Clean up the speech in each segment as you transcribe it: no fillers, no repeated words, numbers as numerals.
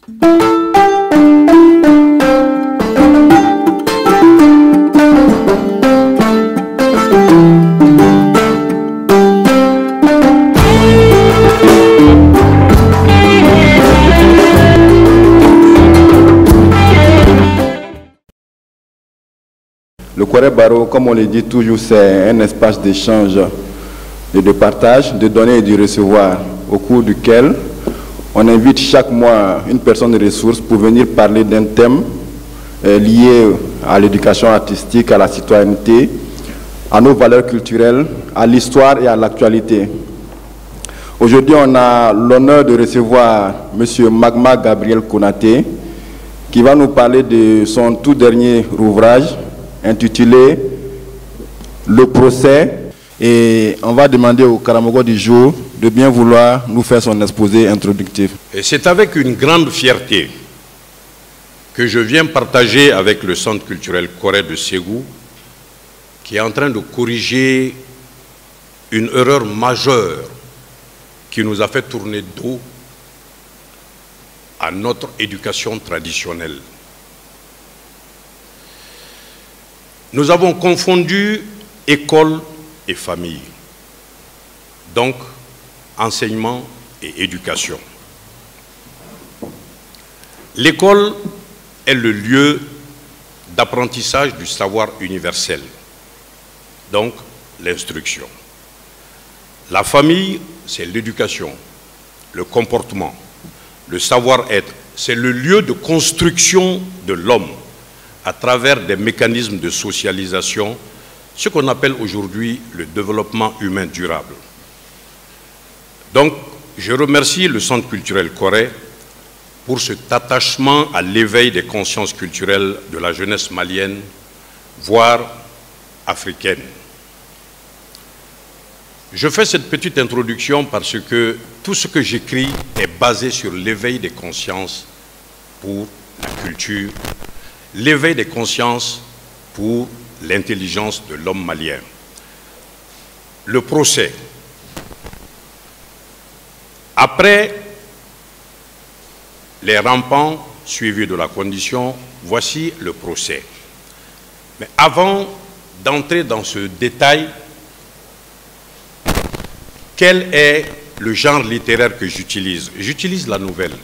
Le Corée Barreau, comme on le dit toujours, c'est un espace d'échange et de partage, de donner et de recevoir, au cours duquel on invite chaque mois une personne de ressources pour venir parler d'un thème lié à l'éducation artistique, à la citoyenneté, à nos valeurs culturelles, à l'histoire et à l'actualité. Aujourd'hui, on a l'honneur de recevoir M. Magma Gabriel Konaté, qui va nous parler de son tout dernier ouvrage, intitulé « Le procès ». Et on va demander au Karamogo du jour de bien vouloir nous faire son exposé introductif. Et c'est avec une grande fierté que je viens partager avec le Centre culturel Corée de Ségou, qui est en train de corriger une erreur majeure qui nous a fait tourner dos à notre éducation traditionnelle. Nous avons confondu école et famille, donc enseignement et éducation. L'école est le lieu d'apprentissage du savoir universel, donc l'instruction. La famille, c'est l'éducation, le comportement, le savoir-être, c'est le lieu de construction de l'homme à travers des mécanismes de socialisation, ce qu'on appelle aujourd'hui le développement humain durable. Donc, je remercie le Centre culturel Corée pour cet attachement à l'éveil des consciences culturelles de la jeunesse malienne, voire africaine. Je fais cette petite introduction parce que tout ce que j'écris est basé sur l'éveil des consciences pour la culture, l'éveil des consciences pour l'intelligence de l'homme malien. Le procès. Après les rampants suivis de la condition, voici le procès. Mais avant d'entrer dans ce détail, quel est le genre littéraire que j'utilise? J'utilise la nouvelle.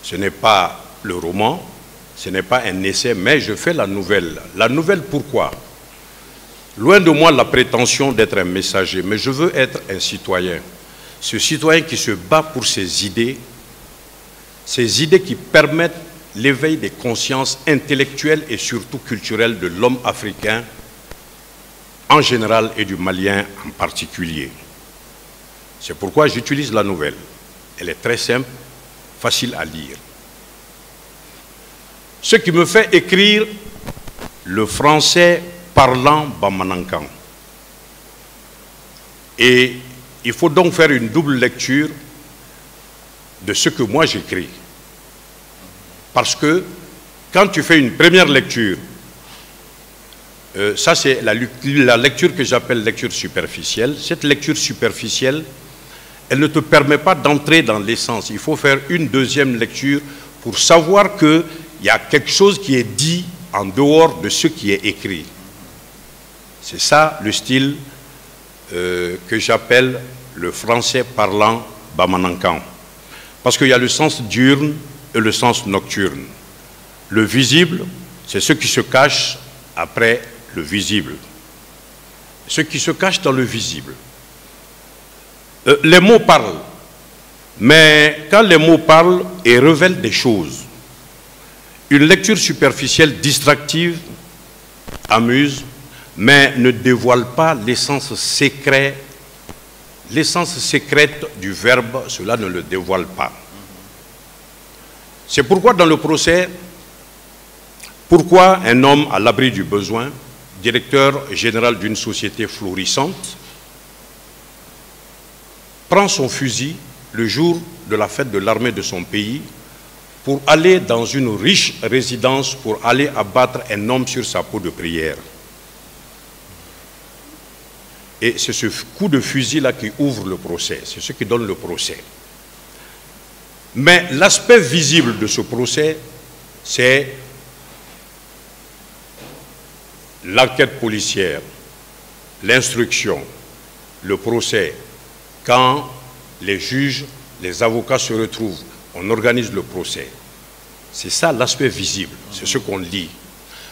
Ce n'est pas le roman, ce n'est pas un essai, mais je fais la nouvelle. La nouvelle, pourquoi? Loin de moi la prétention d'être un messager, mais je veux être un citoyen. Ce citoyen qui se bat pour ces idées qui permettent l'éveil des consciences intellectuelles et surtout culturelles de l'homme africain en général et du Malien en particulier. C'est pourquoi j'utilise la nouvelle. Elle est très simple, facile à lire. Ce qui me fait écrire le français parlant bamanankan. Et il faut donc faire une double lecture de ce que moi j'écris. Parce que quand tu fais une première lecture, ça c'est la lecture que j'appelle lecture superficielle. Cette lecture superficielle, elle ne te permet pas d'entrer dans l'essence. Il faut faire une deuxième lecture pour savoir qu'il y a quelque chose qui est dit en dehors de ce qui est écrit. C'est ça le style que j'appelle le français parlant bamanankan. Parce qu'il y a le sens diurne et le sens nocturne. Le visible, c'est ce qui se cache après le visible. Ce qui se cache dans le visible. Les mots parlent, mais quand les mots parlent et révèlent des choses, une lecture superficielle distractive amuse, mais ne dévoile pas l'essence secrète. L'essence secrète du verbe, cela ne le dévoile pas. C'est pourquoi dans le procès, pourquoi un homme à l'abri du besoin, directeur général d'une société florissante, prend son fusil le jour de la fête de l'armée de son pays pour aller dans une riche résidence pour aller abattre un homme sur sa peau de prière. Et c'est ce coup de fusil-là qui ouvre le procès, c'est ce qui donne le procès. Mais l'aspect visible de ce procès, c'est l'enquête policière, l'instruction, le procès, quand les juges, les avocats se retrouvent, on organise le procès. C'est ça l'aspect visible, c'est ce qu'on lit.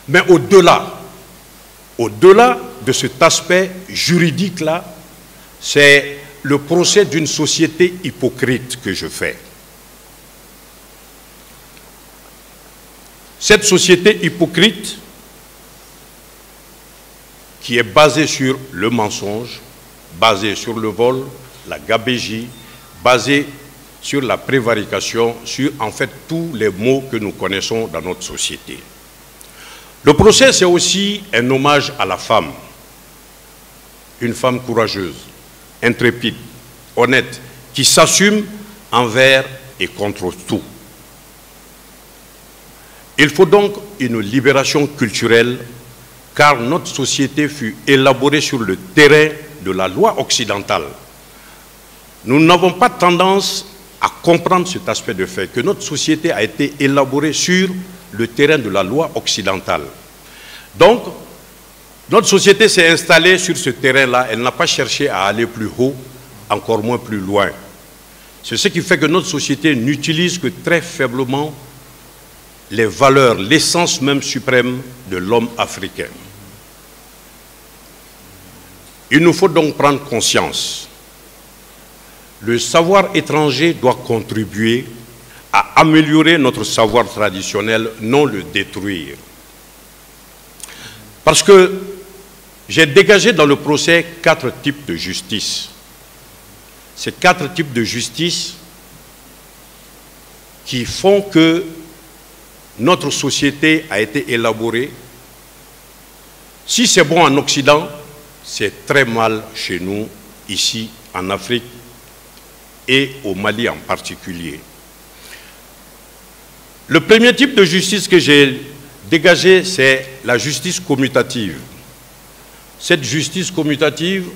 Mais au-delà de cet aspect juridique-là, c'est le procès d'une société hypocrite que je fais. Cette société hypocrite qui est basée sur le mensonge, basée sur le vol, la gabegie, basée sur la prévarication, sur en fait tous les maux que nous connaissons dans notre société. Le procès, c'est aussi un hommage à la femme. Une femme courageuse, intrépide, honnête, qui s'assume envers et contre tout. Il faut donc une libération culturelle, car notre société fut élaborée sur le terrain de la loi occidentale. Nous n'avons pas tendance à comprendre cet aspect de fait, que notre société a été élaborée sur le terrain de la loi occidentale. Donc, notre société s'est installée sur ce terrain-là, elle n'a pas cherché à aller plus haut, encore moins plus loin. C'est ce qui fait que notre société n'utilise que très faiblement les valeurs, l'essence même suprême de l'homme africain. Il nous faut donc prendre conscience. Le savoir étranger doit contribuer à améliorer notre savoir traditionnel, non le détruire. Parce que j'ai dégagé dans le procès 4 types de justice. Ces 4 types de justice qui font que notre société a été élaborée. Si c'est bon en Occident, c'est très mal chez nous, ici en Afrique et au Mali en particulier. Le premier type de justice que j'ai dégagé, c'est la justice commutative. Cette justice commutative,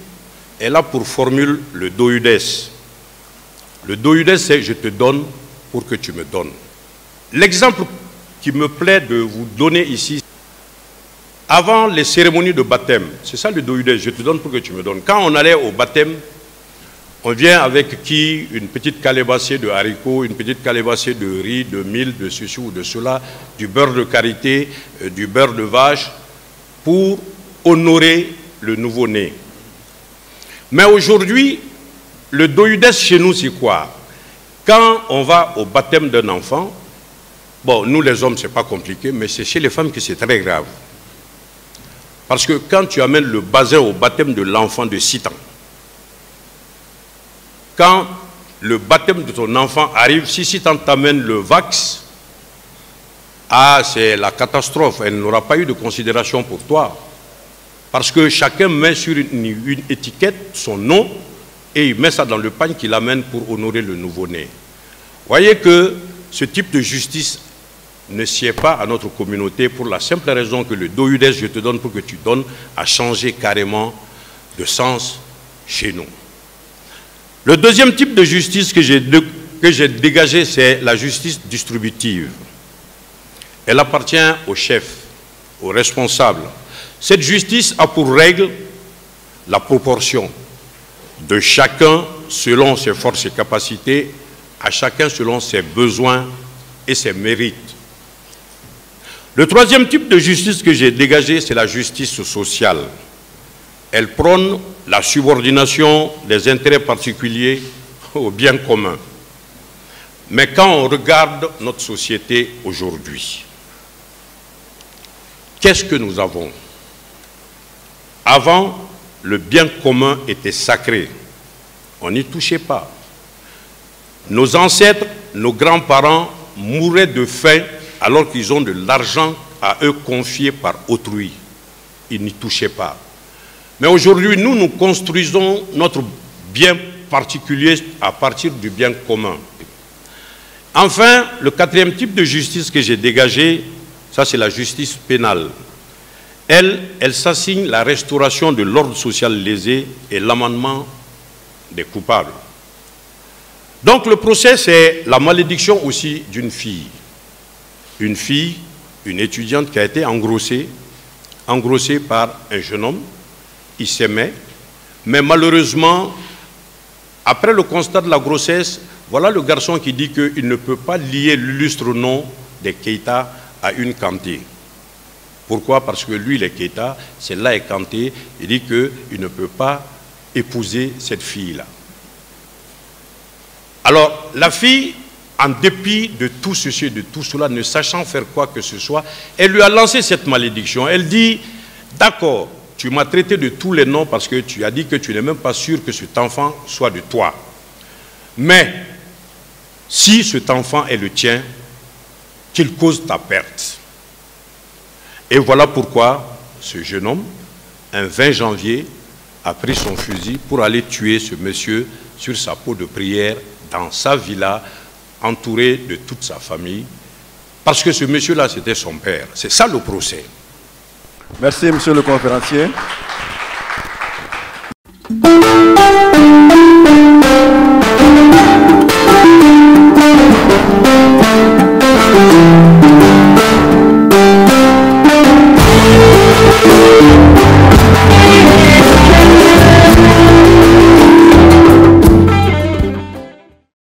elle a pour formule le douiudes. Le douiudes, c'est je te donne pour que tu me donnes. L'exemple qui me plaît de vous donner ici, avant les cérémonies de baptême, c'est ça le douiudes, je te donne pour que tu me donnes. Quand on allait au baptême, on vient avec une petite calebassée de haricots, une petite calebassée de riz, de mil, de ceci ou de cela, du beurre de karité, du beurre de vache, pour honorer le nouveau-né. Mais aujourd'hui, le douiudes chez nous, c'est quoi? Quand on va au baptême d'un enfant, bon, nous les hommes, c'est pas compliqué, mais c'est chez les femmes que c'est très grave. Parce que quand tu amènes le bazin au baptême de l'enfant de 6 ans, quand le baptême de ton enfant arrive, si 6 ans t'amène le vax, ah, c'est la catastrophe, elle n'aura pas eu de considération pour toi. Parce que chacun met sur une étiquette son nom et il met ça dans le pagne qu'il amène pour honorer le nouveau-né. Voyez que ce type de justice ne sied pas à notre communauté pour la simple raison que le douiudes, je te donne pour que tu donnes, a changé carrément de sens chez nous. Le deuxième type de justice que j'ai dégagé, c'est la justice distributive. Elle appartient au chef, aux responsables. Cette justice a pour règle la proportion de chacun selon ses forces et capacités, à chacun selon ses besoins et ses mérites. Le troisième type de justice que j'ai dégagé, c'est la justice sociale. Elle prône la subordination des intérêts particuliers au bien commun. Mais quand on regarde notre société aujourd'hui, qu'est-ce que nous avons? Avant, le bien commun était sacré. On n'y touchait pas. Nos ancêtres, nos grands-parents mouraient de faim alors qu'ils ont de l'argent à eux confié par autrui. Ils n'y touchaient pas. Mais aujourd'hui, nous construisons notre bien particulier à partir du bien commun. Enfin, le quatrième type de justice que j'ai dégagé, ça c'est la justice pénale. Elle s'assigne la restauration de l'ordre social lésé et l'amendement des coupables. Donc le procès, c'est la malédiction aussi d'une fille. Une fille, une étudiante qui a été engrossée par un jeune homme. Ils s'aimaient, mais malheureusement, après le constat de la grossesse, voilà le garçon qui dit qu'il ne peut pas lier l'illustre nom des Keïta à une Kanté. Pourquoi? Parce que lui, les Keïta, celle-là est Kanté. Il dit qu'il ne peut pas épouser cette fille-là. Alors, la fille, en dépit de tout ceci et de tout cela, ne sachant faire quoi que ce soit, elle lui a lancé cette malédiction. Elle dit, d'accord, tu m'as traité de tous les noms parce que tu as dit que tu n'es même pas sûr que cet enfant soit de toi. Mais, si cet enfant est le tien, qu'il cause ta perte. Et voilà pourquoi ce jeune homme, un 20 janvier, a pris son fusil pour aller tuer ce monsieur sur sa peau de prière dans sa villa, entouré de toute sa famille, parce que ce monsieur-là, c'était son père. C'est ça le procès. Merci, monsieur le conférencier.